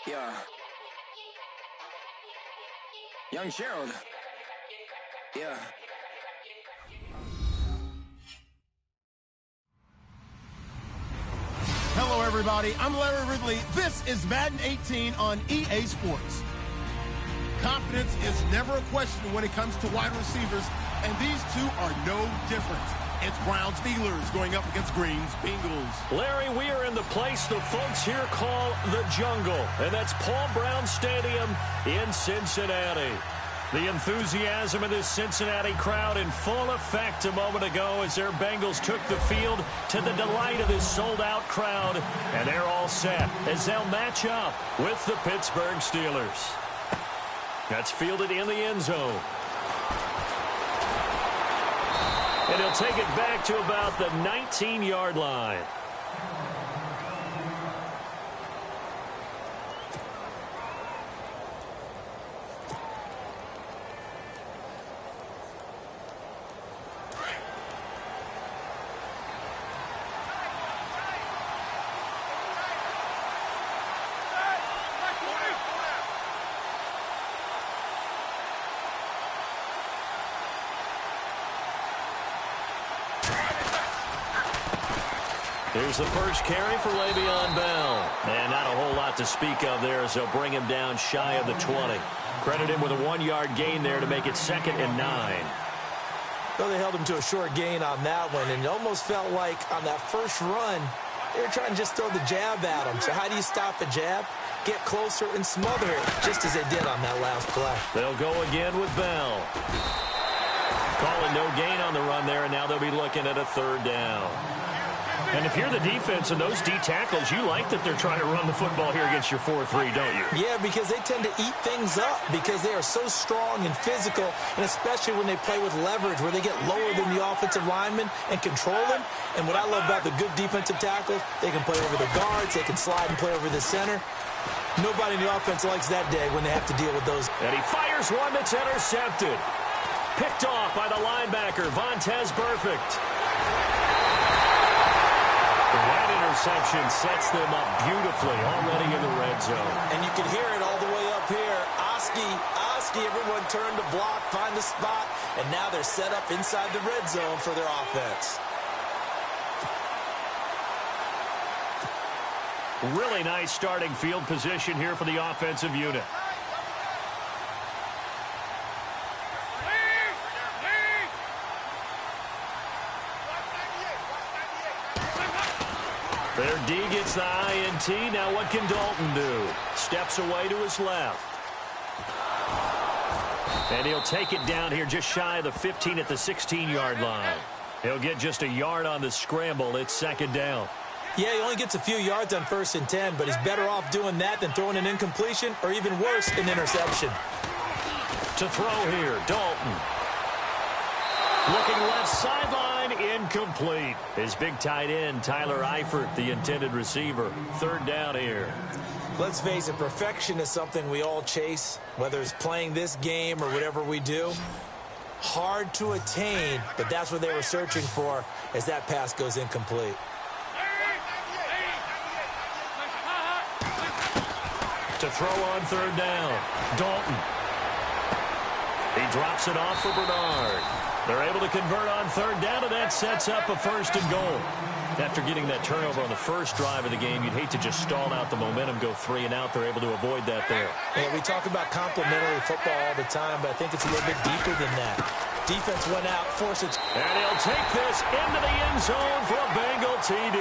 Yeah. Young Gerald. Yeah. Hello, everybody. I'm Larry Ridley. This is Madden 18 on EA Sports. Confidence is never a question when it comes to wide receivers, and these two are no different. It's Browns Steelers going up against Greens Bengals. Larry, we are in the place the folks here call the jungle, and that's Paul Brown Stadium in Cincinnati. The enthusiasm of this Cincinnati crowd in full effect a moment ago as their Bengals took the field to the delight of this sold-out crowd, and they're all set as they'll match up with the Pittsburgh Steelers. That's fielded in the end zone. And he'll take it back to about the 19-yard line. Here's the first carry for Le'Veon Bell. And not a whole lot to speak of there as they'll bring him down shy of the 20. Credit him with a 1-yard gain there to make it 2nd and 9. Well, they held him to a short gain on that one, and it almost felt like on that first run, they were trying to just throw the jab at him. So how do you stop the jab? Get closer and smother it, just as they did on that last play. They'll go again with Bell. Calling no gain on the run there, and now they'll be looking at a 3rd down. And if you're the defense and those D tackles, you like that they're trying to run the football here against your 4-3, don't you? Yeah, because they tend to eat things up because they are so strong and physical, and especially when they play with leverage where they get lower than the offensive linemen and control them. And what I love about the good defensive tackles, they can play over the guards, they can slide and play over the center. Nobody in the offense likes that day when they have to deal with those. And he fires one that's intercepted. Picked off by the linebacker, Vontaze Burfict. That interception sets them up beautifully already in the red zone. And you can hear it all the way up here. Oski, everyone turned to block, find a spot, and now they're set up inside the red zone for their offense. Really nice starting field position here for the offensive unit. Their D gets the INT. Now what can Dalton do? Steps away to his left. And he'll take it down here just shy of the 15 at the 16-yard line. He'll get just a yard on the scramble. It's 2nd down. Yeah, he only gets a few yards on 1st and 10, but he's better off doing that than throwing an incompletion or even worse, an interception. To throw here, Dalton. Looking left sideline, incomplete. His big tight end, Tyler Eifert, the intended receiver. 3rd down here. Let's face it, perfection is something we all chase, whether it's playing this game or whatever we do. Hard to attain, but that's what they were searching for as that pass goes incomplete. To throw on 3rd down, Dalton. He drops it off for Bernard. They're able to convert on 3rd down, and that sets up a 1st and goal. After getting that turnover on the first drive of the game, you'd hate to just stall out the momentum, go 3 and out. They're able to avoid that there. Yeah, we talk about complementary football all the time, but I think it's a little bit deeper than that. Defense went out, forced it. And he'll take this into the end zone for a Bengal TD.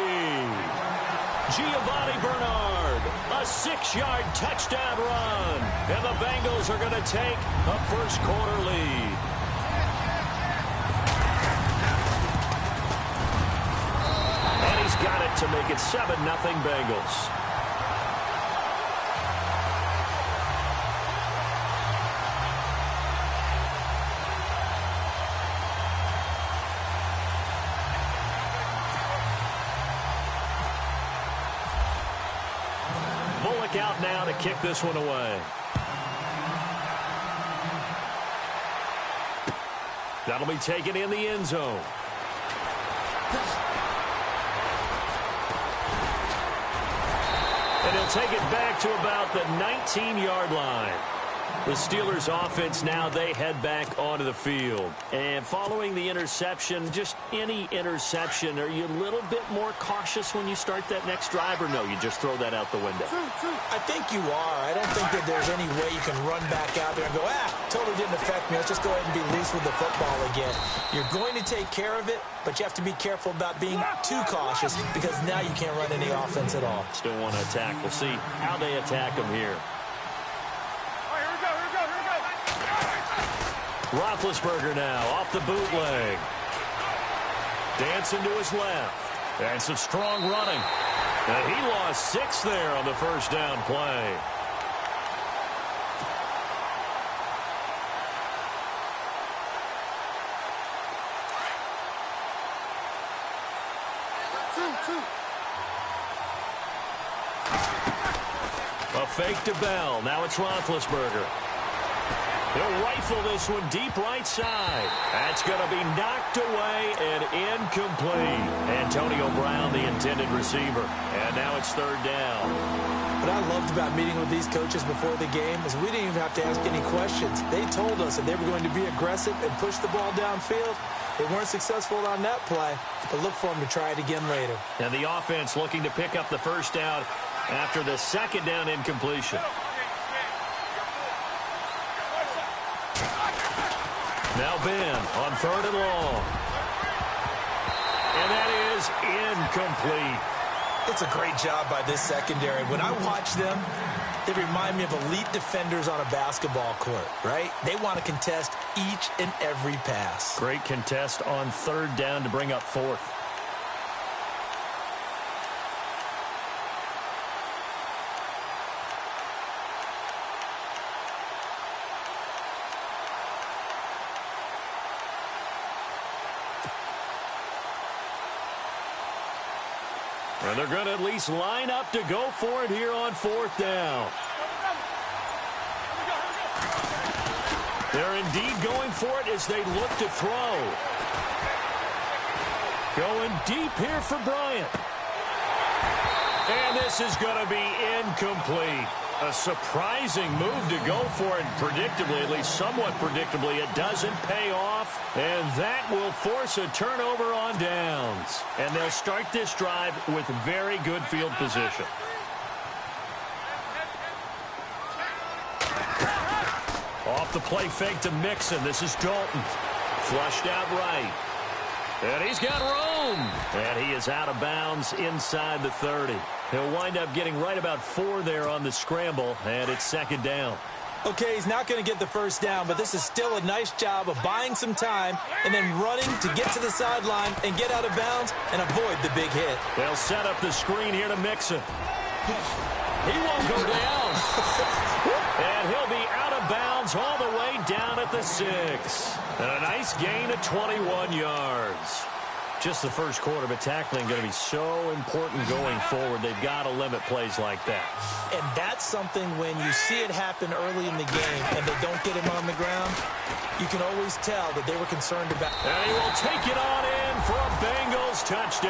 Giovanni Bernard, a 6-yard touchdown run. And the Bengals are going to take a first-quarter lead. And he's got it to make it 7-0 Bengals. Out now to kick this one away. That'll be taken in the end zone. And he'll take it back to about the 19-yard line. The Steelers offense now, they head back onto the field. And following the interception, just any interception, are you a little bit more cautious when you start that next drive, or no, you just throw that out the window? I think you are. I don't think that there's any way you can run back out there and go, totally didn't affect me. Let's just go ahead and be loose with the football again. You're going to take care of it, but you have to be careful about being too cautious because now you can't run any offense at all. Still want to attack. We'll see how they attack him here. Roethlisberger now off the bootleg. Dancing to his left. And some strong running. And he lost 6 there on the first down play. A fake to Bell. Now it's Roethlisberger. He'll rifle this one deep right side. That's going to be knocked away and incomplete. Antonio Brown, the intended receiver. And now it's third down. What I loved about meeting with these coaches before the game is we didn't even have to ask any questions. They told us that they were going to be aggressive and push the ball downfield. They weren't successful on that play, but look for them to try it again later. And the offense looking to pick up the first down after the second down incompletion. Now Ben on third and long. And that is incomplete. It's a great job by this secondary. When I watch them, they remind me of elite defenders on a basketball court, right? They want to contest each and every pass. Great contest on third down to bring up fourth. And they're going to at least line up to go for it here on fourth down. They're indeed going for it as they look to throw. Going deep here for Bryant. And this is going to be incomplete. A surprising move to go for it. Predictably, at least somewhat predictably, it doesn't pay off. And that will force a turnover on downs. And they'll start this drive with very good field position. Off the play fake to Mixon. This is Dalton. Flushed out right. And he's got room. And he is out of bounds inside the 30. He'll wind up getting right about 4 there on the scramble, and it's second down. Okay, he's not going to get the first down, but this is still a nice job of buying some time and then running to get to the sideline and get out of bounds and avoid the big hit. They'll set up the screen here to Mixon. He won't go down. And he'll be out of bounds all the way down at the 6. And a nice gain of 21 yards. Just the first quarter, but tackling going to be so important going forward. They've got to limit plays like that. And that's something when you see it happen early in the game and they don't get him on the ground, you can always tell that they were concerned about. And he will take it on in for a Bengals touchdown.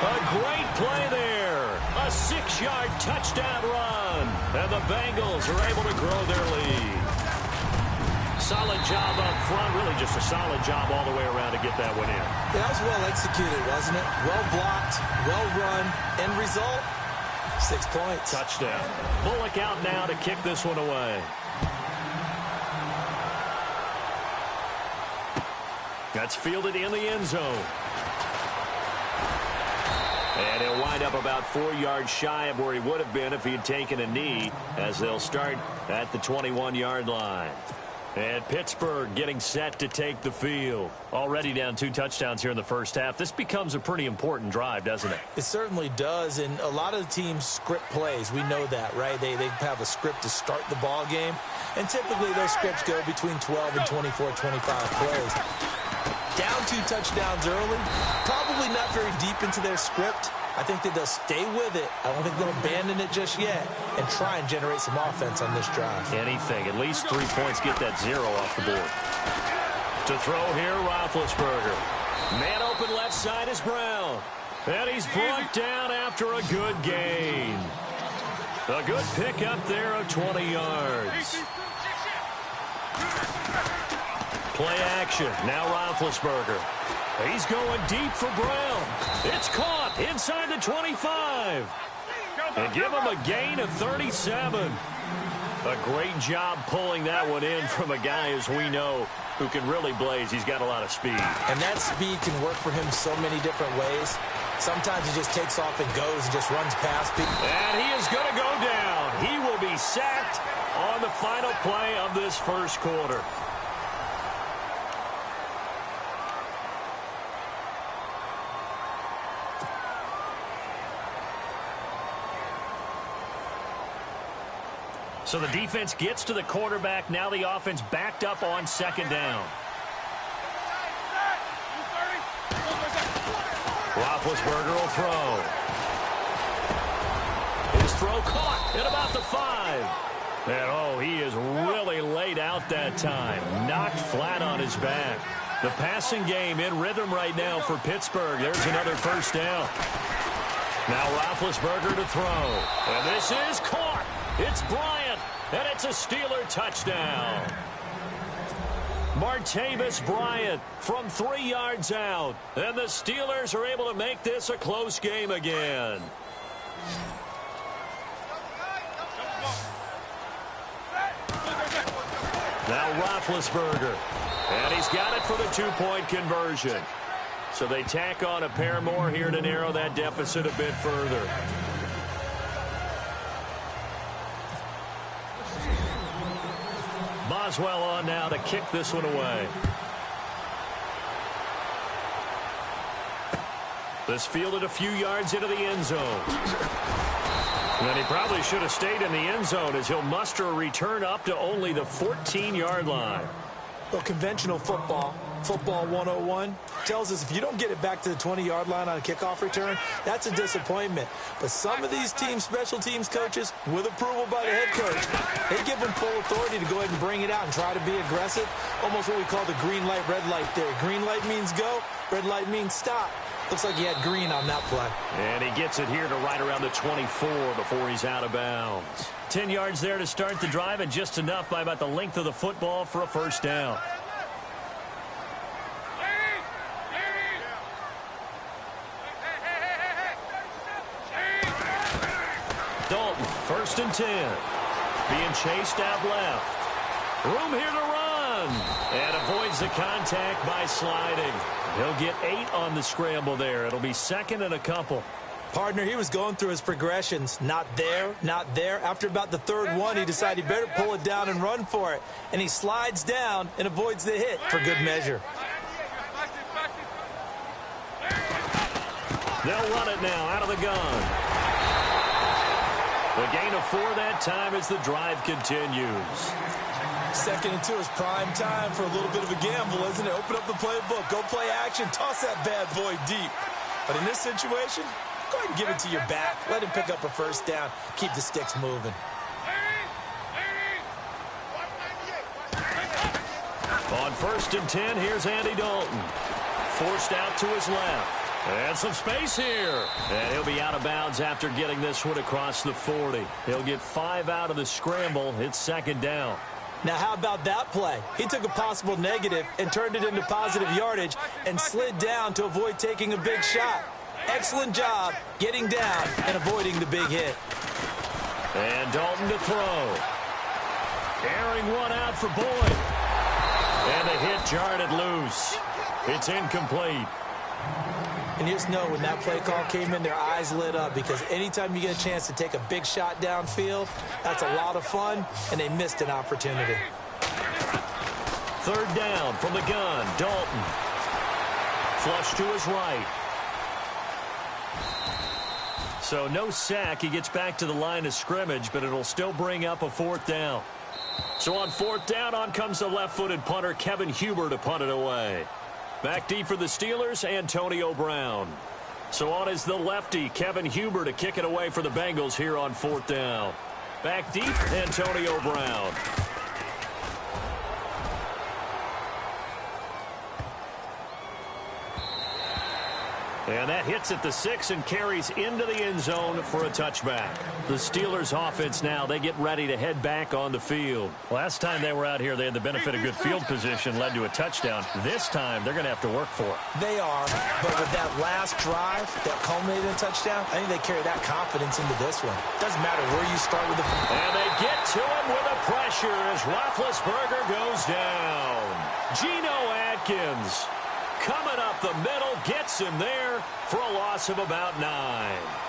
A great play there. A 6-yard touchdown run. And the Bengals are able to grow their lead. Solid job up front. Really just a solid job all the way around to get that one in. Yeah, that was well executed, wasn't it? Well blocked, well run. End result, 6 points. Touchdown. Bullock out now to kick this one away. That's fielded in the end zone. And he'll wind up about 4 yards shy of where he would have been if he had taken a knee, as they'll start at the 21-yard line. And Pittsburgh getting set to take the field. Already down 2 touchdowns here in the first half. This becomes a pretty important drive, doesn't it? It certainly does, and a lot of the teams script plays. We know that, right? They have a script to start the ball game, and typically those scripts go between 12 and 24, 25 plays. Down 2 touchdowns early, probably not very deep into their script. I think that they'll stay with it. I don't think they'll abandon it just yet and try and generate some offense on this drive. Anything. At least 3 points. Get that 0 off the board. To throw here, Roethlisberger. Man open left side is Brown. And he's brought down after after a good gain. A good pickup there of 20 yards. Play action. Now Roethlisberger. He's going deep for Brown. It's caught inside the 25. And give him a gain of 37. A great job pulling that one in from a guy, as we know, who can really blaze. He's got a lot of speed. And that speed can work for him so many different ways. Sometimes he just takes off and goes and just runs past people. And he is going to go down. He will be sacked on the final play of this first quarter. So the defense gets to the quarterback. Now the offense backed up on second down. Roethlisberger will throw. His throw caught at about the 5. And, oh, he is really laid out that time. Knocked flat on his back. The passing game in rhythm right now for Pittsburgh. There's another first down. Now Roethlisberger to throw. And this is caught. It's Bryant. And it's a Steeler touchdown. Martavis Bryant from 3 yards out. And the Steelers are able to make this a close game again. Now Roethlisberger. And he's got it for the 2-point conversion. So they tack on a pair more here to narrow that deficit a bit further. Boswell on now to kick this one away. This fielded a few yards into the end zone. And he probably should have stayed in the end zone as he'll muster a return up to only the 14-yard line. Well, conventional football 101, tells us if you don't get it back to the 20-yard line on a kickoff return, that's a disappointment. But some of these special teams coaches, with approval by the head coach, they give them full authority to go ahead and bring it out and try to be aggressive. Almost what we call the green light, red light theory. Green light means go, red light means stop. Looks like he had green on that play. And he gets it here to right around the 24 before he's out of bounds. 10 yards there to start the drive, and just enough by about the length of the football for a first down. Dalton, 1st and 10. Being chased out left. Room here to run. And avoids the contact by sliding. He'll get 8 on the scramble there. It'll be 2nd and a couple. Partner, he was going through his progressions. Not there, not there. After about the 3rd one, he decided he better pull it down and run for it. And he slides down and avoids the hit for good measure. They'll run it now out of the gun. The gain of 4 that time as the drive continues. 2nd and 2 is prime time for a little bit of a gamble, isn't it? Open up the playbook, go play action, toss that bad boy deep. But in this situation, go ahead and give it to your back. Let him pick up a first down. Keep the sticks moving. On 1st and 10, here's Andy Dalton. Forced out to his left. And some space here. And he'll be out of bounds after getting this one across the 40. He'll get 5 out of the scramble. It's 2nd down. Now, how about that play? He took a possible negative and turned it into positive yardage and slid down to avoid taking a big shot. Excellent job getting down and avoiding the big hit. And Dalton to throw. Airing one out for Boyd. And the hit jarred it loose. It's incomplete. And you just know when that play call came in, their eyes lit up, because anytime you get a chance to take a big shot downfield, that's a lot of fun, and they missed an opportunity. 3rd down from the gun. Dalton. Flush to his right. So no sack. He gets back to the line of scrimmage, but it'll still bring up a 4th down. So on 4th down, on comes the left-footed punter, Kevin Huber, to punt it away. Back deep for the Steelers, Antonio Brown. So on is the lefty, Kevin Huber, to kick it away for the Bengals here on 4th down. Back deep, Antonio Brown. And that hits at the 6 and carries into the end zone for a touchback. The Steelers offense now, they get ready to head back on the field. Last time they were out here, they had the benefit of good field position, led to a touchdown. This time, they're going to have to work for it. They are, but with that last drive that culminated in a touchdown, I think they carry that confidence into this one. Doesn't matter where you start with the... And they get to him with the pressure as Roethlisberger goes down. Geno Atkins coming up the middle, gets him there for a loss of about 9.